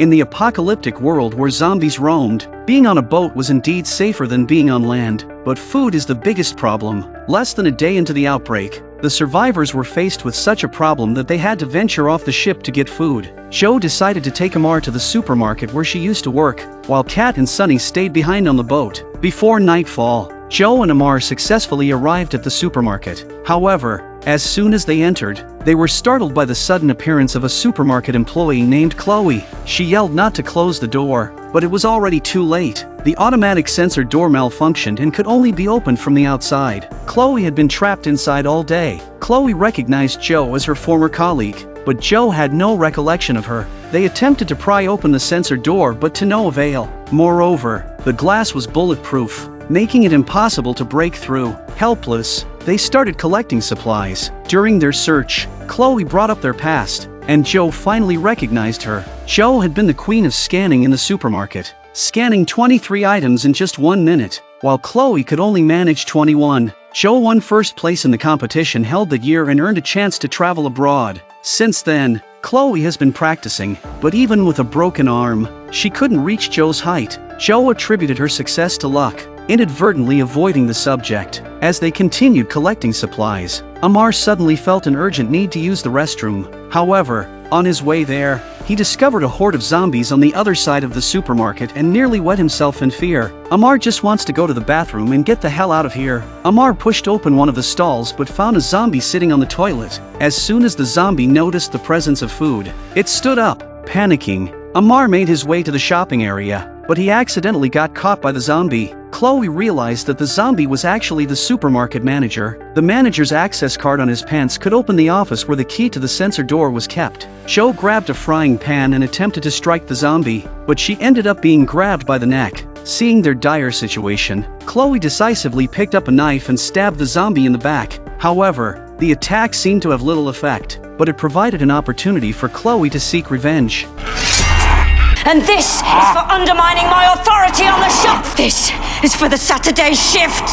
In the apocalyptic world where zombies roamed, being on a boat was indeed safer than being on land, but food is the biggest problem. Less than a day into the outbreak, the survivors were faced with such a problem that they had to venture off the ship to get food. Joe decided to take Amar to the supermarket where she used to work, while Kat and Sunny stayed behind on the boat. Before nightfall, Joe and Amar successfully arrived at the supermarket. However, as soon as they entered, they were startled by the sudden appearance of a supermarket employee named Chloe. She yelled not to close the door, but it was already too late. The automatic sensor door malfunctioned and could only be opened from the outside. Chloe had been trapped inside all day. Chloe recognized Joe as her former colleague, but Joe had no recollection of her. They attempted to pry open the sensor door, but to no avail. Moreover, the glass was bulletproof, making it impossible to break through. Helpless, they started collecting supplies. During their search, Chloe brought up their past, and Joe finally recognized her. Joe had been the queen of scanning in the supermarket, scanning 23 items in just 1 minute, while Chloe could only manage 21. Joe won first place in the competition held that year and earned a chance to travel abroad. Since then, Chloe has been practicing, but even with a broken arm, she couldn't reach Joe's height. Joe attributed her success to luck, inadvertently avoiding the subject. As they continued collecting supplies, Amar suddenly felt an urgent need to use the restroom. However, on his way there, he discovered a horde of zombies on the other side of the supermarket and nearly wet himself in fear. Amar just wants to go to the bathroom and get the hell out of here. Amar pushed open one of the stalls but found a zombie sitting on the toilet. As soon as the zombie noticed the presence of food, it stood up. Panicking, Amar made his way to the shopping area, but he accidentally got caught by the zombie. Chloe realized that the zombie was actually the supermarket manager. The manager's access card on his pants could open the office where the key to the sensor door was kept. Joe grabbed a frying pan and attempted to strike the zombie, but she ended up being grabbed by the neck. Seeing their dire situation, Chloe decisively picked up a knife and stabbed the zombie in the back. However, the attack seemed to have little effect, but it provided an opportunity for Chloe to seek revenge. And this is for undermining my authority on the shop. This is for the Saturday shift.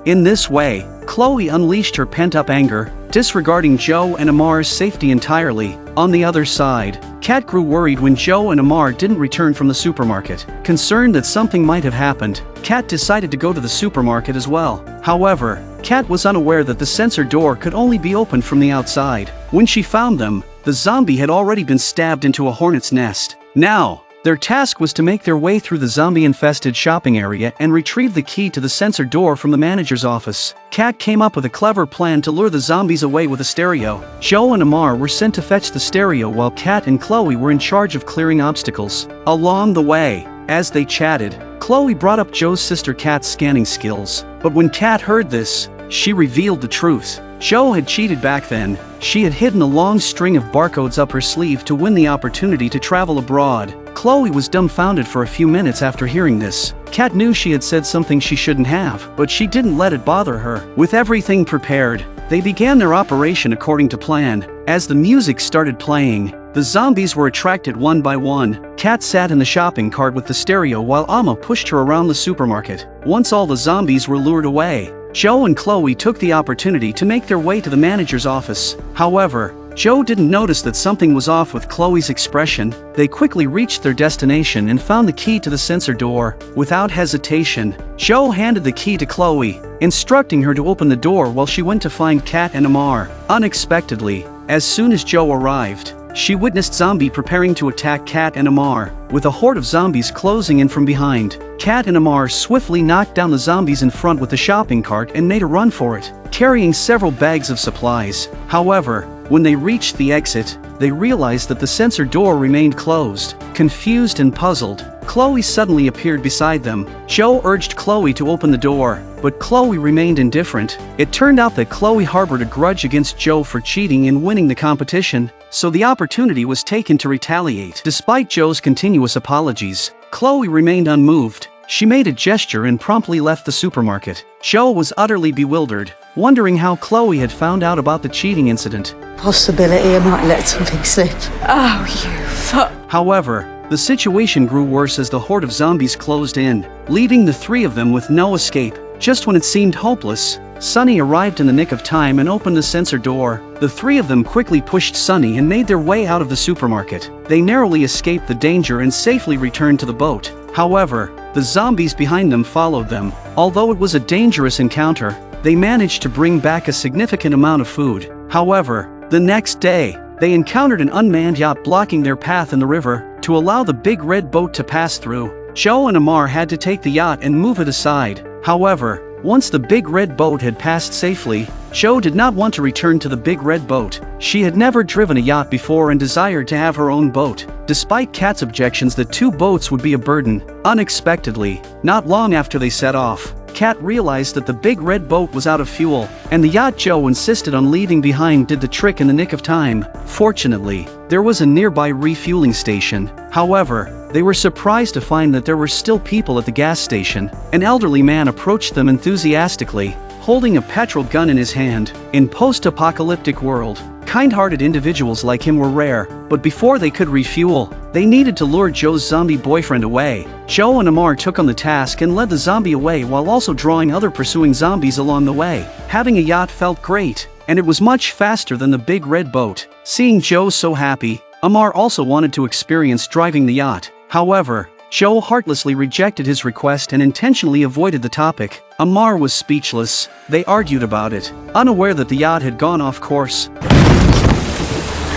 In this way, Chloe unleashed her pent-up anger, disregarding Joe and Amar's safety entirely. On the other side, Kat grew worried when Joe and Amar didn't return from the supermarket. Concerned that something might have happened, Kat decided to go to the supermarket as well. However, Kat was unaware that the sensor door could only be opened from the outside. When she found them, the zombie had already been stabbed into a hornet's nest. Now, their task was to make their way through the zombie-infested shopping area and retrieve the key to the sensor door from the manager's office. Kat came up with a clever plan to lure the zombies away with a stereo. Joe and Amar were sent to fetch the stereo while Kat and Chloe were in charge of clearing obstacles. Along the way, as they chatted, Chloe brought up Joe's sister Kat's scanning skills. But when Kat heard this, she revealed the truth. Joe had cheated back then. She had hidden a long string of barcodes up her sleeve to win the opportunity to travel abroad. Chloe was dumbfounded for a few minutes after hearing this. Kat knew she had said something she shouldn't have, but she didn't let it bother her. With everything prepared, they began their operation according to plan. As the music started playing, the zombies were attracted one by one. Kat sat in the shopping cart with the stereo while Amma pushed her around the supermarket. Once all the zombies were lured away, Joe and Chloe took the opportunity to make their way to the manager's office. However, Joe didn't notice that something was off with Chloe's expression. They quickly reached their destination and found the key to the sensor door. Without hesitation, Joe handed the key to Chloe, instructing her to open the door while she went to find Kat and Amar. Unexpectedly, as soon as Joe arrived, she witnessed zombie preparing to attack Kat and Amar, with a horde of zombies closing in from behind. Kat and Amar swiftly knocked down the zombies in front with the shopping cart and made a run for it, carrying several bags of supplies. However, when they reached the exit, they realized that the sensor door remained closed. Confused and puzzled, Chloe suddenly appeared beside them. Joe urged Chloe to open the door, but Chloe remained indifferent. It turned out that Chloe harbored a grudge against Joe for cheating in winning the competition, so the opportunity was taken to retaliate. Despite Joe's continuous apologies, Chloe remained unmoved. She made a gesture and promptly left the supermarket. Joe was utterly bewildered, wondering how Chloe had found out about the cheating incident. Possibility I might let something slip. Oh, you fuck. However, the situation grew worse as the horde of zombies closed in, leaving the three of them with no escape. Just when it seemed hopeless, Sunny arrived in the nick of time and opened the sensor door. The three of them quickly pushed Sunny and made their way out of the supermarket. They narrowly escaped the danger and safely returned to the boat. However, the zombies behind them followed them. Although it was a dangerous encounter, they managed to bring back a significant amount of food. However, the next day, they encountered an unmanned yacht blocking their path in the river to allow the big red boat to pass through. Joe and Amar had to take the yacht and move it aside. However, once the big red boat had passed safely, Joe did not want to return to the big red boat. She had never driven a yacht before and desired to have her own boat. Despite Kat's objections that two boats would be a burden, unexpectedly, not long after they set off, Kat realized that the big red boat was out of fuel, and the yacht Joe insisted on leaving behind did the trick in the nick of time. Fortunately, there was a nearby refueling station. However, they were surprised to find that there were still people at the gas station. An elderly man approached them enthusiastically, holding a petrol gun in his hand. In post-apocalyptic world, kind-hearted individuals like him were rare, but before they could refuel, they needed to lure Joe's zombie boyfriend away. Joe and Amar took on the task and led the zombie away while also drawing other pursuing zombies along the way. Having a yacht felt great, and it was much faster than the big red boat. Seeing Joe so happy, Amar also wanted to experience driving the yacht. However, Joe heartlessly rejected his request and intentionally avoided the topic. Amar was speechless. They argued about it, unaware that the yacht had gone off course.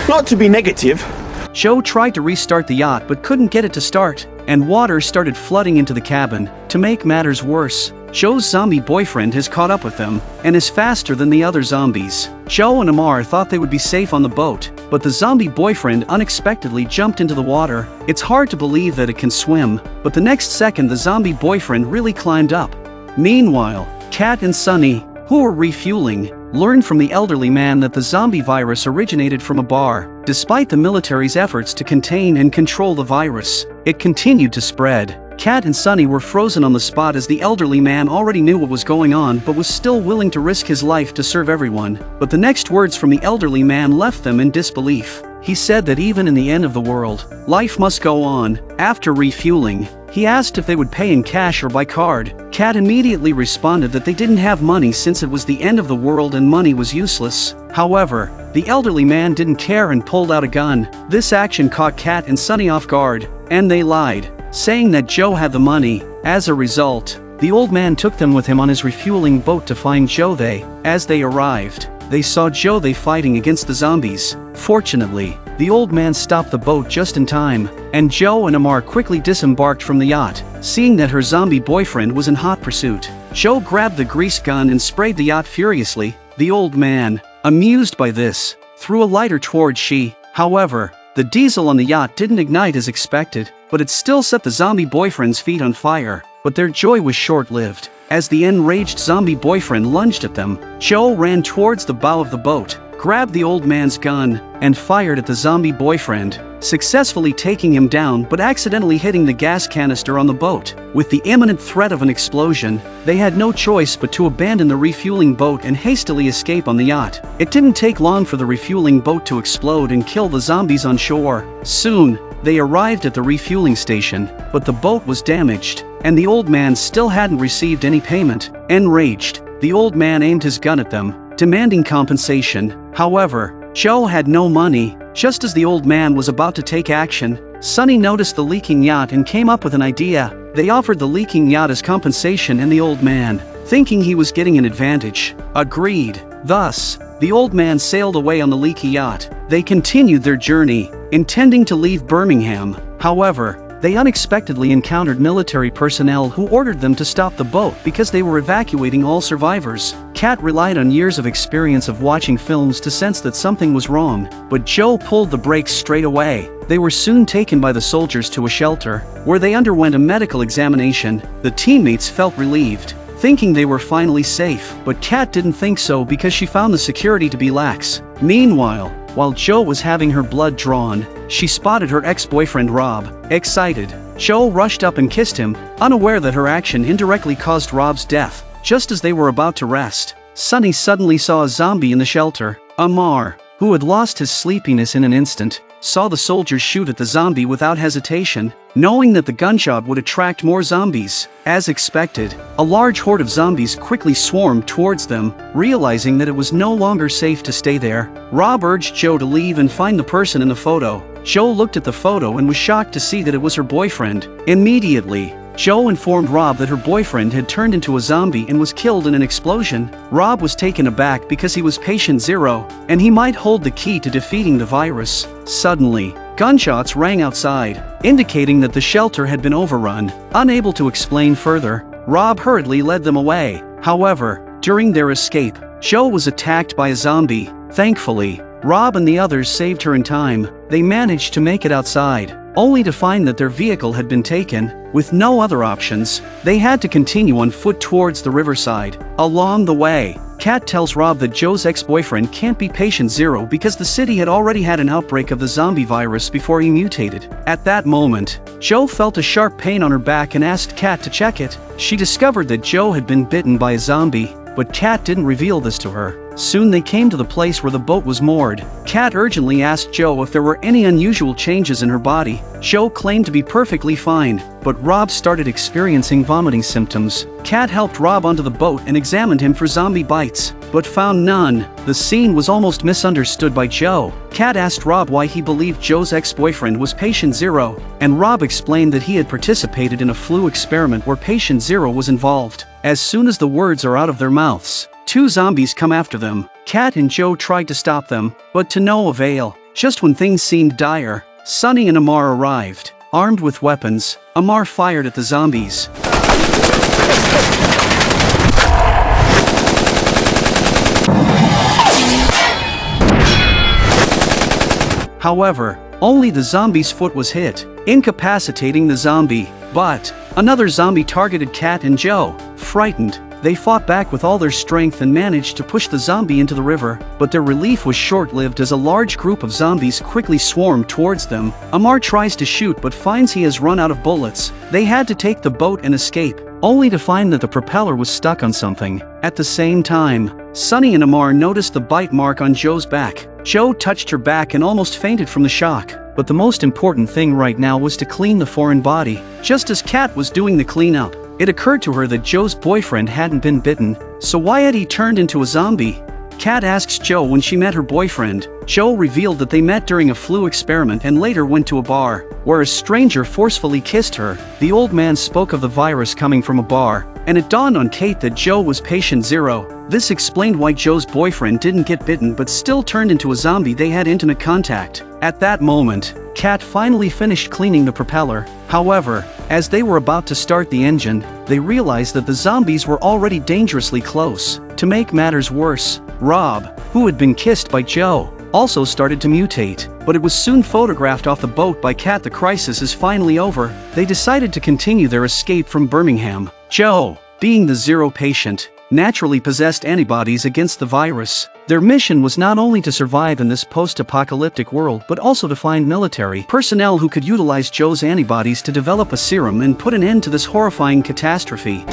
Not to be negative. Joe tried to restart the yacht but couldn't get it to start, and water started flooding into the cabin. To make matters worse, Joe's zombie boyfriend has caught up with them, and is faster than the other zombies. Joe and Amar thought they would be safe on the boat, but the zombie boyfriend unexpectedly jumped into the water. It's hard to believe that it can swim, but the next second the zombie boyfriend really climbed up. Meanwhile, Kat and Sunny, who were refueling, learned from the elderly man that the zombie virus originated from a bar. Despite the military's efforts to contain and control the virus, it continued to spread. Kat and Sunny were frozen on the spot as the elderly man already knew what was going on but was still willing to risk his life to serve everyone. But the next words from the elderly man left them in disbelief. He said that even in the end of the world, life must go on. After refueling, he asked if they would pay in cash or by card. Kat immediately responded that they didn't have money since it was the end of the world and money was useless. However, the elderly man didn't care and pulled out a gun. This action caught Kat and Sunny off guard, and they lied, saying that Joe had the money. As a result, the old man took them with him on his refueling boat to find Joe. As they arrived, they saw Joe fighting against the zombies. Fortunately, the old man stopped the boat just in time, and Joe and Amar quickly disembarked from the yacht. Seeing that her zombie boyfriend was in hot pursuit, Joe grabbed the grease gun and sprayed the yacht furiously. The old man, amused by this, threw a lighter towards she. However, the diesel on the yacht didn't ignite as expected, but it still set the zombie boyfriend's feet on fire. But their joy was short-lived. As the enraged zombie boyfriend lunged at them, Joe ran towards the bow of the boat, grabbed the old man's gun, and fired at the zombie boyfriend, successfully taking him down but accidentally hitting the gas canister on the boat. With the imminent threat of an explosion, they had no choice but to abandon the refueling boat and hastily escape on the yacht. It didn't take long for the refueling boat to explode and kill the zombies on shore. Soon, they arrived at the refueling station, but the boat was damaged, and the old man still hadn't received any payment. Enraged, the old man aimed his gun at them, demanding compensation. However, Joe had no money. Just as the old man was about to take action, Sunny noticed the leaking yacht and came up with an idea. They offered the leaking yacht as compensation, and the old man, thinking he was getting an advantage, agreed. Thus, the old man sailed away on the leaky yacht. They continued their journey, intending to leave Birmingham. However, they unexpectedly encountered military personnel who ordered them to stop the boat because they were evacuating all survivors. Kat relied on years of experience of watching films to sense that something was wrong, but Joe pulled the brakes straight away. They were soon taken by the soldiers to a shelter, where they underwent a medical examination. The teammates felt relieved, thinking they were finally safe, but Kat didn't think so because she found the security to be lax. Meanwhile, while Joe was having her blood drawn, she spotted her ex-boyfriend Rob. Excited, Joe rushed up and kissed him, unaware that her action indirectly caused Rob's death. Just as they were about to rest, Sunny suddenly saw a zombie in the shelter. Amar, who had lost his sleepiness in an instant, saw the soldiers shoot at the zombie without hesitation, knowing that the gunshot would attract more zombies. As expected, a large horde of zombies quickly swarmed towards them, realizing that it was no longer safe to stay there. Rob urged Joe to leave and find the person in the photo. Joe looked at the photo and was shocked to see that it was her boyfriend. Immediately, Joe informed Rob that her boyfriend had turned into a zombie and was killed in an explosion. Rob was taken aback because he was patient zero, and he might hold the key to defeating the virus. Suddenly, gunshots rang outside, indicating that the shelter had been overrun. Unable to explain further, Rob hurriedly led them away. However, during their escape, Joe was attacked by a zombie. Thankfully, Rob and the others saved her in time. They managed to make it outside, only to find that their vehicle had been taken. With no other options, they had to continue on foot towards the riverside. Along the way, Kat tells Rob that Joe's ex-boyfriend can't be patient zero because the city had already had an outbreak of the zombie virus before he mutated. At that moment, Joe felt a sharp pain on her back and asked Kat to check it. She discovered that Joe had been bitten by a zombie, but Kat didn't reveal this to her. Soon they came to the place where the boat was moored. Kat urgently asked Joe if there were any unusual changes in her body. Joe claimed to be perfectly fine, but Rob started experiencing vomiting symptoms. Kat helped Rob onto the boat and examined him for zombie bites, but found none. The scene was almost misunderstood by Joe. Kat asked Rob why he believed Joe's ex-boyfriend was patient zero, and Rob explained that he had participated in a flu experiment where patient zero was involved. As soon as the words are out of their mouths, two zombies come after them. Kat and Joe tried to stop them, but to no avail. Just when things seemed dire, Sonny and Amar arrived. Armed with weapons, Amar fired at the zombies. However, only the zombie's foot was hit, incapacitating the zombie. But another zombie targeted Kat and Joe. Frightened, they fought back with all their strength and managed to push the zombie into the river, but their relief was short-lived as a large group of zombies quickly swarmed towards them. Amar tries to shoot but finds he has run out of bullets. They had to take the boat and escape, only to find that the propeller was stuck on something. At the same time, Sonny and Amar noticed the bite mark on Joe's back. Joe touched her back and almost fainted from the shock. But the most important thing right now was to clean the foreign body. Just as Kat was doing the cleanup, it occurred to her that Joe's boyfriend hadn't been bitten, so why had he turned into a zombie? Kat asks Joe when she met her boyfriend. Joe revealed that they met during a flu experiment and later went to a bar, where a stranger forcefully kissed her. The old man spoke of the virus coming from a bar, and it dawned on Kate that Joe was patient zero. This explained why Joe's boyfriend didn't get bitten but still turned into a zombie. They had intimate contact. At that moment, Kat finally finished cleaning the propeller. However, as they were about to start the engine, they realized that the zombies were already dangerously close. To make matters worse, Rob, who had been kissed by Joe, also started to mutate, but it was soon photographed off the boat by Kat. The crisis is finally over. They decided to continue their escape from Birmingham. Joe, being the zero patient, naturally possessed antibodies against the virus. Their mission was not only to survive in this post-apocalyptic world but also to find military personnel who could utilize Joe's antibodies to develop a serum and put an end to this horrifying catastrophe.